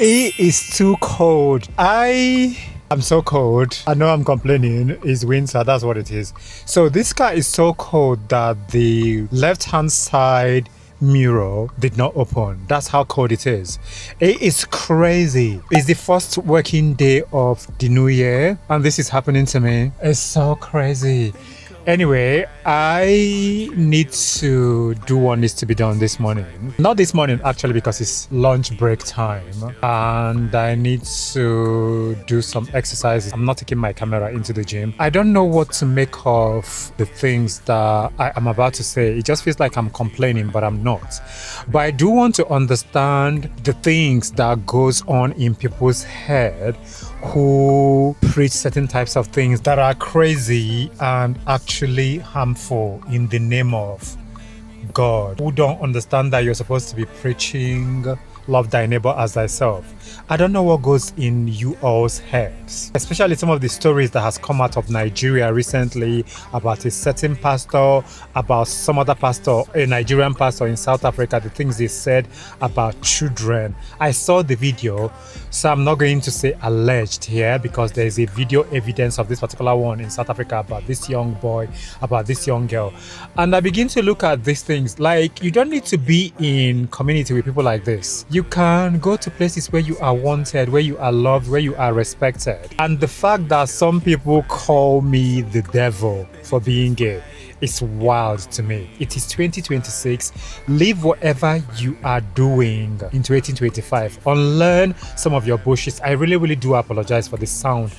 It is too cold. I'm so cold. I know I'm complaining. It's winter, that's what it is. So this car is so cold that the left-hand side mirror did not open. That's how cold it is. It is crazy. It's the first working day of the new year and this is happening to me. It's so crazy. Anyway, I need to do what needs to be done this morning. Not this morning, actually, because it's lunch break time. And I need to do some exercises. I'm not taking my camera into the gym. I don't know what to make of the things that I am about to say. It just feels like I'm complaining, but I'm not. But I do want to understand the things that goes on in people's head who preach certain types of things that are crazy and actually harmful in the name of God, who don't understand that you're supposed to be preaching love thy neighbor as thyself. I don't know what goes in you all's heads, especially some of the stories that has come out of Nigeria recently about a certain pastor, about some other pastor, a Nigerian pastor in South Africa, the things they said about children. I saw the video, so I'm not going to say alleged here because there is a video evidence of this particular one in South Africa about this young boy, about this young girl. And I begin to look at these things like you don't need to be in community with people like this. You can go to places where you are wanted, where you are loved, where you are respected. And the fact that some people call me the devil for being gay is wild to me. It is 2026. Live whatever you are doing in 2025. Unlearn some of your bullshit. I really do apologize for the sound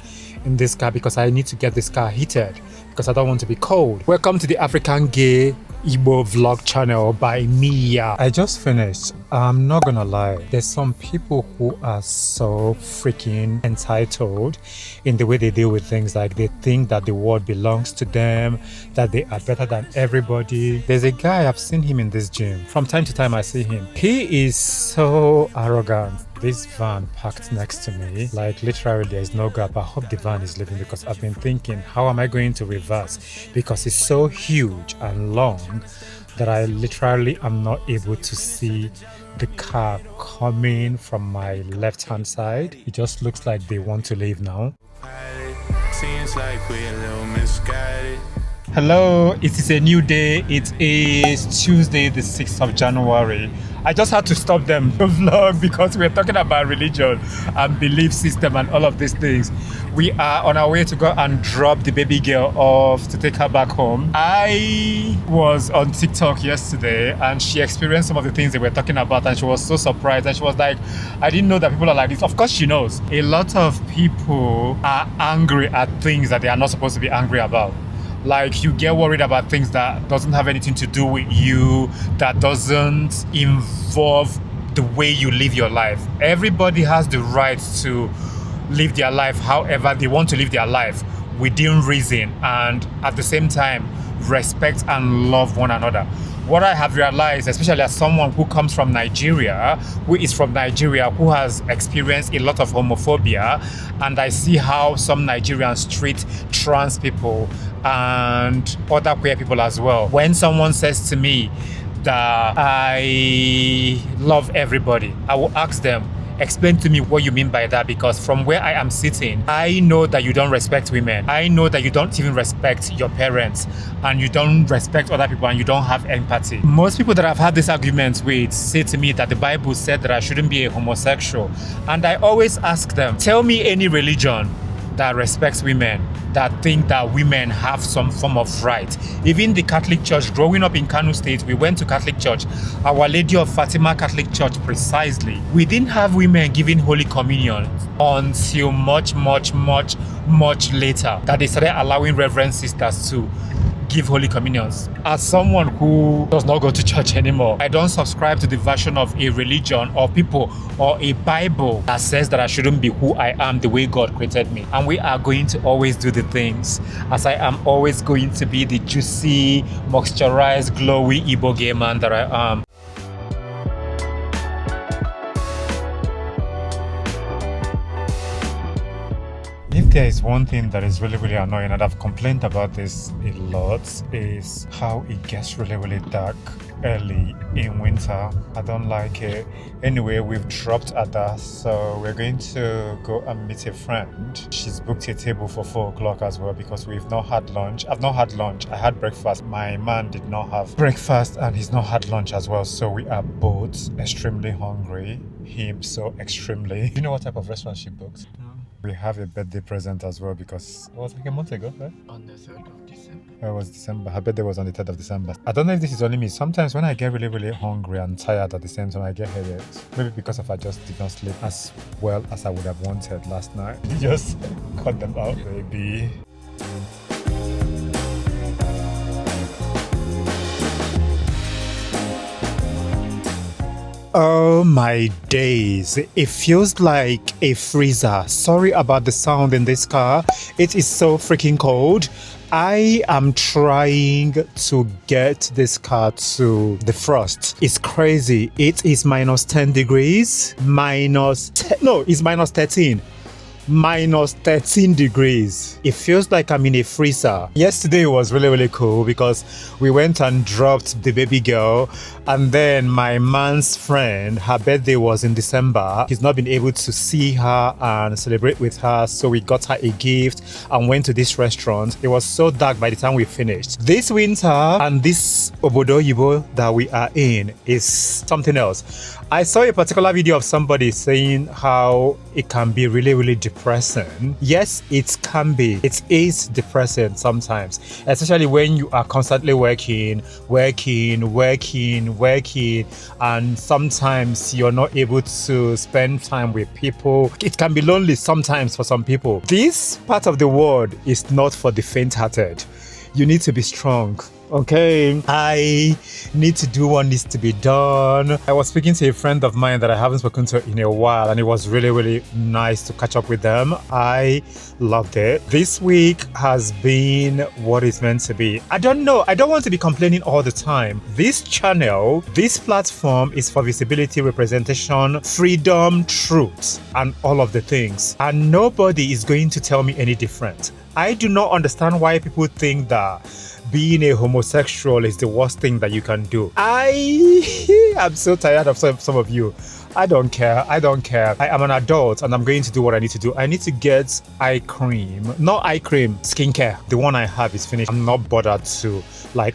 in this car because I need to get this car heated because I don't want to be cold. Welcome to the African Gay Igbo vlog channel by Mia. I just finished. I'm not gonna lie, there's some people who are so freaking entitled in the way they deal with things. Like they think that the world belongs to them, that they are better than everybody. There's a guy, I've seen him in this gym. From time to time I see him. He is so arrogant. This van parked next to me, like literally there is no gap. I hope the van is leaving because I've been thinking, how am I going to reverse? Because it's so huge and long that I literally am not able to see the car coming from my left hand side. It just looks like they want to leave now. Seems like we're a little misguided. Hello, it is a new day. It is Tuesday the 6th of January. I just had to stop them to vlog because we're talking about religion and belief system and all of these things. We are on our way to go and drop the baby girl off to take her back home. I was on TikTok yesterday and she experienced some of the things they were talking about and she was so surprised and she was like, I didn't know that people are like this. Of course she knows. A lot of people are angry at things that they are not supposed to be angry about. Like you get worried about things that doesn't have anything to do with you, that doesn't involve the way you live your life. Everybody has the right to live their life however they want to live their life within reason and at the same time respect and love one another. What I have realized, especially as someone who comes from Nigeria, who is from Nigeria, who has experienced a lot of homophobia, and I see how some Nigerians treat trans people and other queer people as well. When someone says to me that I love everybody, I will ask them, explain to me what you mean by that, because from where I am sitting, I know that you don't respect women. I know that you don't even respect your parents and you don't respect other people and you don't have empathy. Most people that I've had this argument with say to me that the Bible said that I shouldn't be a homosexual. And I always ask them, tell me any religion that respects women, that think that women have some form of right. Even the Catholic Church, growing up in Kano State, we went to Catholic Church, Our Lady of Fatima Catholic Church precisely. We didn't have women giving Holy Communion until much later, that they started allowing Reverend sisters to give Holy Communions. As someone who does not go to church anymore, I don't subscribe to the version of a religion or people or a Bible that says that I shouldn't be who I am the way God created me. And we are going to always do the things as I am always going to be the juicy, moisturized, glowy Igbo gay man that I am. If there is one thing that is really annoying, and I've complained about this a lot, is how it gets really dark early in winter. I don't like it. Anyway, we've dropped Ada, so we're going to go and meet a friend. She's booked a table for 4 o'clock as well because we've not had lunch. I've not had lunch. I had breakfast. My man did not have breakfast and he's not had lunch as well. So we are both extremely hungry. Him so extremely. Do you know what type of restaurant she booked? No. We have a birthday present as well because it was like a month ago, right? On the 3rd of December. It was December. Her birthday was on the 3rd of December. I don't know if this is only me. Sometimes when I get really, really hungry and tired at the same time, I get headaches. Maybe because I just did not sleep as well as I would have wanted last night. You just cut them out, baby. Oh my days, it feels like a freezer. Sorry about the sound in this car. It is so freaking cold. I am trying to get this car to defrost. It's crazy. It is minus 10 degrees. It's minus 13. Minus 13 degrees. It feels like I'm in a freezer. Yesterday was really, really cool because we went and dropped the baby girl, and then my man's friend, her birthday was in December. He's not been able to see her and celebrate with her, so we got her a gift and went to this restaurant. It was so dark by the time we finished. This winter and this obodo yibo that we are in is something else. I saw a particular video of somebody saying how it can be really, really depressing. Yes, it can be. It is depressing sometimes, especially when you are constantly working, and sometimes you're not able to spend time with people. It can be lonely sometimes for some people. This part of the world is not for the faint-hearted. You need to be strong. Okay, I need to do what needs to be done. I was speaking to a friend of mine that I haven't spoken to in a while, and it was really, really nice to catch up with them. I loved it. This week has been what it's meant to be. I don't know. I don't want to be complaining all the time. This channel, this platform is for visibility, representation, freedom, truth, and all of the things. And nobody is going to tell me any different. I do not understand why people think that being a homosexual is the worst thing that you can do. I am so tired of some of you. I don't care. I am an adult and I'm going to do what I need to do. I need to get eye cream. Not eye cream, skincare. The one I have is finished. I'm not bothered to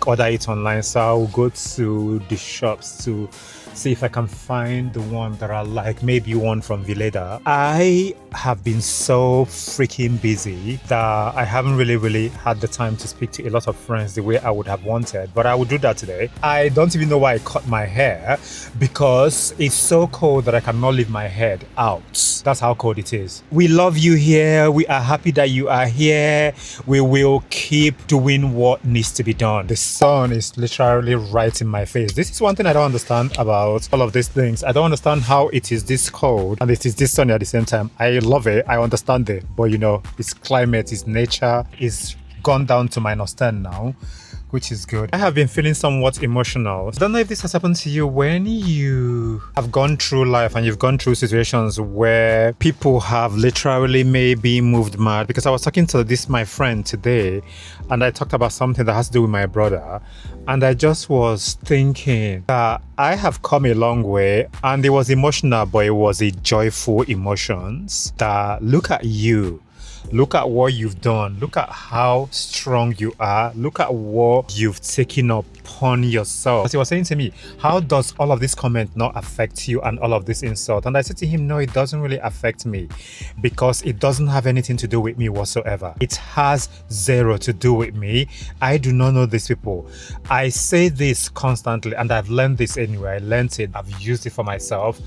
order it online, so I'll go to the shops to see if I can find the one that I like, maybe one from Vileda. I have been so freaking busy that I haven't really had the time to speak to a lot of friends the way I would have wanted, but I will do that today. I don't even know why I cut my hair because it's so cold that I cannot leave my head out. That's how cold it is. We love you here. We are happy that you are here. We will keep doing what needs to be done. The sun is literally right in my face. This is one thing I don't understand about all of these things. I don't understand how it is this cold and it is this sunny at the same time. I love it. I understand it. But it's climate, it's nature. It's gone down to minus 10 now, which is good. I have been feeling somewhat emotional. I don't know if this has happened to you when you have gone through life and you've gone through situations where people have literally maybe moved mad. Because I was talking to my friend today and I talked about something that has to do with my brother. And I just was thinking that I have come a long way, and it was emotional, but it was a joyful emotions. That look at you. Look at what you've done. Look at how strong you are. Look at what you've taken upon yourself. As he was saying to me, how does all of this comment not affect you and all of this insult? And I said to him, no, it doesn't really affect me because it doesn't have anything to do with me whatsoever. It has zero to do with me. I do not know these people. I say this constantly, and I've learned this anyway. I learned it. I've used it for myself.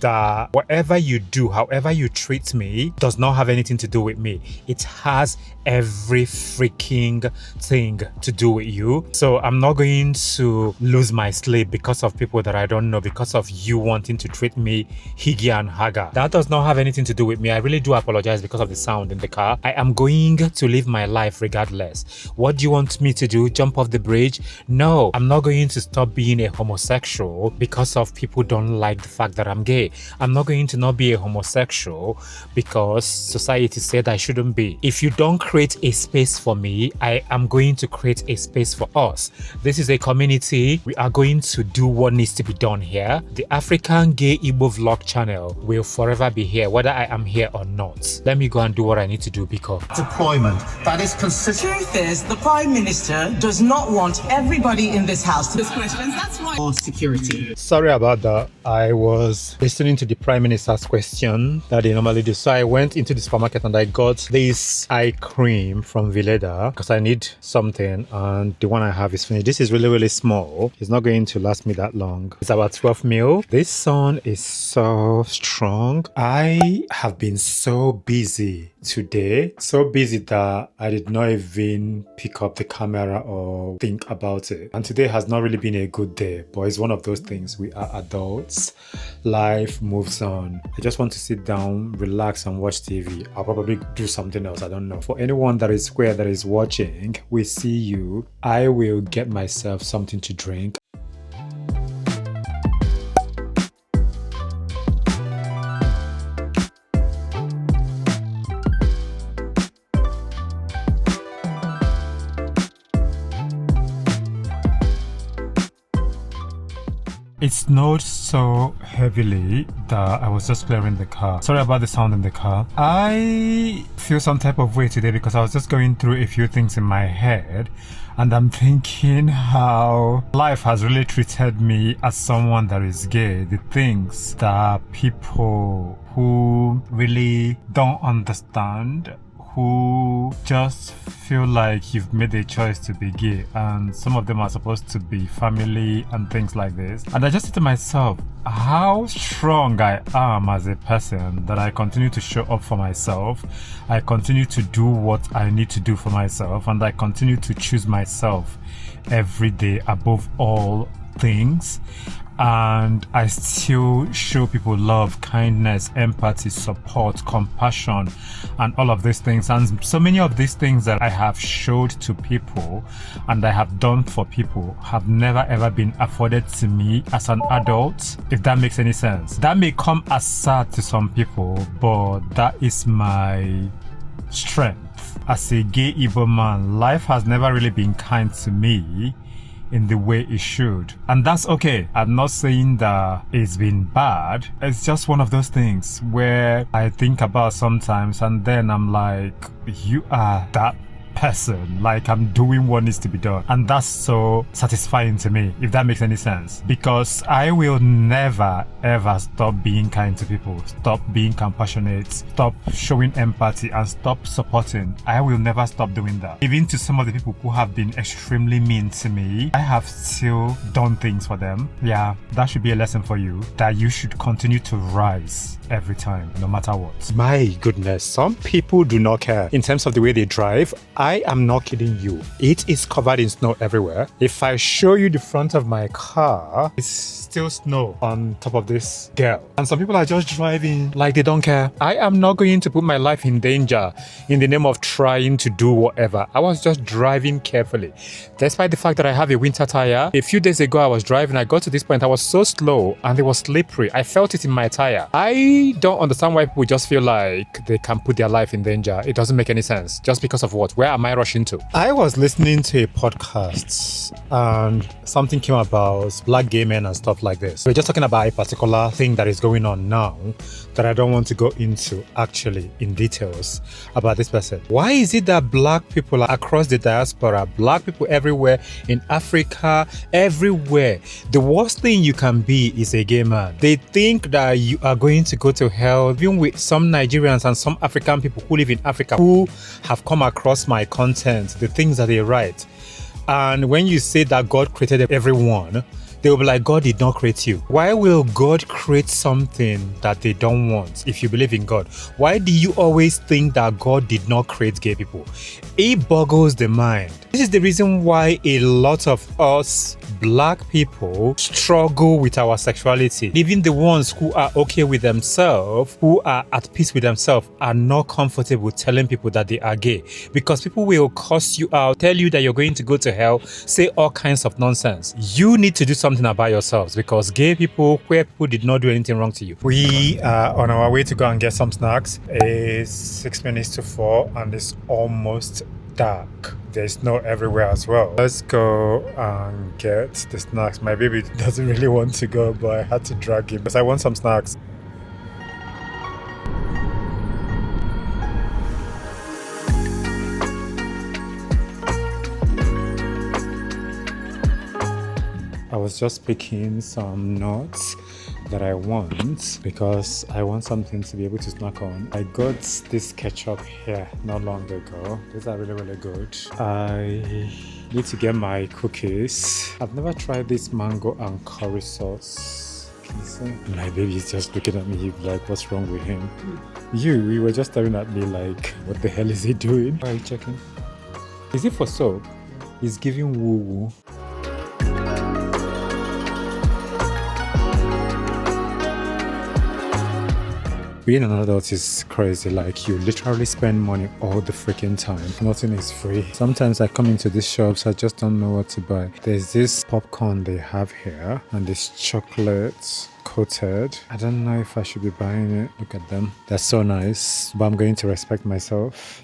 That whatever you do, however you treat me, does not have anything to do with me. It has every freaking thing to do with you. So I'm not going to lose my sleep because of people that I don't know, because of you wanting to treat me higgy and haga. That does not have anything to do with me. I really do apologize because of the sound in the car. I am going to live my life regardless. What do you want me to do? Jump off the bridge? No, I'm not going to stop being a homosexual because of people don't like the fact that I'm gay. hey, I'm not going to not be a homosexual because society said I shouldn't be. If you don't create a space for me, I am going to create a space for us. This is a community. We are going to do what needs to be done here. The African Gay Igbo Vlog channel will forever be here, whether I am here or not. Let me go and do what I need to do because deployment that is consistent. Truth is, the Prime Minister does not want everybody in this house to ask questions. That's why for security. Sorry about that. I was listening to the Prime Minister's question that they normally do. So I went into the supermarket and I got this eye cream from Veleda because I need something and the one I have is finished. This is really, really small. It's not going to last me that long. It's about 12 mil. This sun is so strong. I have been so busy today. So busy that I did not even pick up the camera or think about it. And today has not really been a good day, but it's one of those things. We are adults. Life moves on. I just want to sit down, relax and watch TV. I'll probably do something else. I don't know. For anyone that is square that is watching, we see you. I will get myself something to drink. It snowed so heavily that I was just clearing the car. Sorry about the sound in the car. I feel some type of way today because I was just going through a few things in my head and I'm thinking how life has really treated me as someone that is gay. The things that people who really don't understand, who just feel like you've made a choice to be gay, and some of them are supposed to be family and things like this. And I just said to myself, how strong I am as a person that I continue to show up for myself. I continue to do what I need to do for myself, and I continue to choose myself every day above all things. And I still show people love, kindness, empathy, support, compassion, and all of these things. And so many of these things that I have showed to people and I have done for people have never ever been afforded to me as an adult, if that makes any sense. That may come as sad to some people, but that is my strength. As a gay Igbo man, life has never really been kind to me in the way it should, and that's okay. I'm not saying that it's been bad. It's just one of those things where I think about sometimes and then I'm like, you are that person, like I'm doing what needs to be done, and that's so satisfying to me, if that makes any sense, because I will never ever stop being kind to people, stop being compassionate, stop showing empathy, and stop supporting. I will never stop doing that. Even to some of the people who have been extremely mean to me, I have still done things for them. Yeah, that should be a lesson for you, that you should continue to rise every time, no matter what. My goodness, some people do not care in terms of the way they drive. I am not kidding you. It is covered in snow everywhere. If I show you the front of my car, it's still snow on top of this girl. And some people are just driving like they don't care. I am not going to put my life in danger in the name of trying to do whatever. I was just driving carefully. Despite the fact that I have a winter tire, a few days ago I was driving, I got to this point, I was so slow and it was slippery. I felt it in my tire. I don't understand why people just feel like they can put their life in danger. It doesn't make any sense. Just because of what? Where am I rushing to? I was listening to a podcast and something came about black gay men and stuff like this. We're just talking about a particular thing that is going on now that I don't want to go into actually in details about this person. Why is it that black people across the diaspora, black people everywhere in Africa, everywhere, the worst thing you can be is a gay man? They think that you are going to go to hell. Even with some Nigerians and some African people who live in Africa who have come across my content, the things that they write. And when you say that God created everyone, they will be like, God did not create you. Why will God create something that they don't want if you believe in God? Why do you always think that God did not create gay people? It boggles the mind. This is the reason why a lot of us black people struggle with our sexuality. Even the ones who are okay with themselves, who are at peace with themselves, are not comfortable telling people that they are gay, because people will cuss you out, tell you that you're going to go to hell, say all kinds of nonsense. You need to do something about yourselves, because gay people, queer people did not do anything wrong to you. We are on our way to go and get some snacks. It's 6 minutes to 4 and it's almost dark. There's snow everywhere as well. Let's go and get the snacks. My baby doesn't really want to go, but I had to drag him because I want some snacks. I was just picking some nuts that I want because I want something to be able to snack on. I got this ketchup here not long ago. These are really, really good. I need to get my cookies. I've never tried this mango and curry sauce. My baby is just looking at me like, what's wrong with him? You were just staring at me like, what the hell is he doing? Why are you checking? Is it for soap? He's giving woo-woo. Being an adult is crazy. Like, you literally spend money all the freaking time. Nothing is free. Sometimes I come into these shops, I just don't know what to buy. There's this popcorn they have here and this chocolate coated. I don't know if I should be buying it. Look at them. They're so nice, but I'm going to respect myself.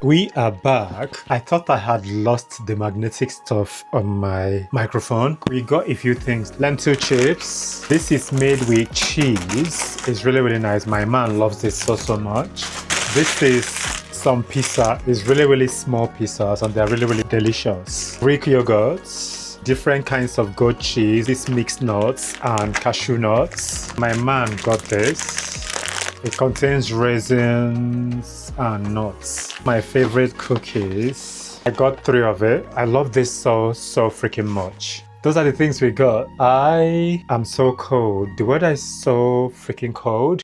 We are back. I thought I had lost the magnetic stuff on my microphone. We got a few things. Lentil chips. This is made with cheese. It's really, really nice. My man loves this so much. This is some pizza. It's really, really small pizzas and they're really, really delicious. Greek yogurts. Different kinds of goat cheese. These mixed nuts and cashew nuts. My man got this. It contains raisins and nuts. My favorite cookies. I got 3 of it. I love this so freaking much. Those are the things we got. I am so cold. The weather is so freaking cold.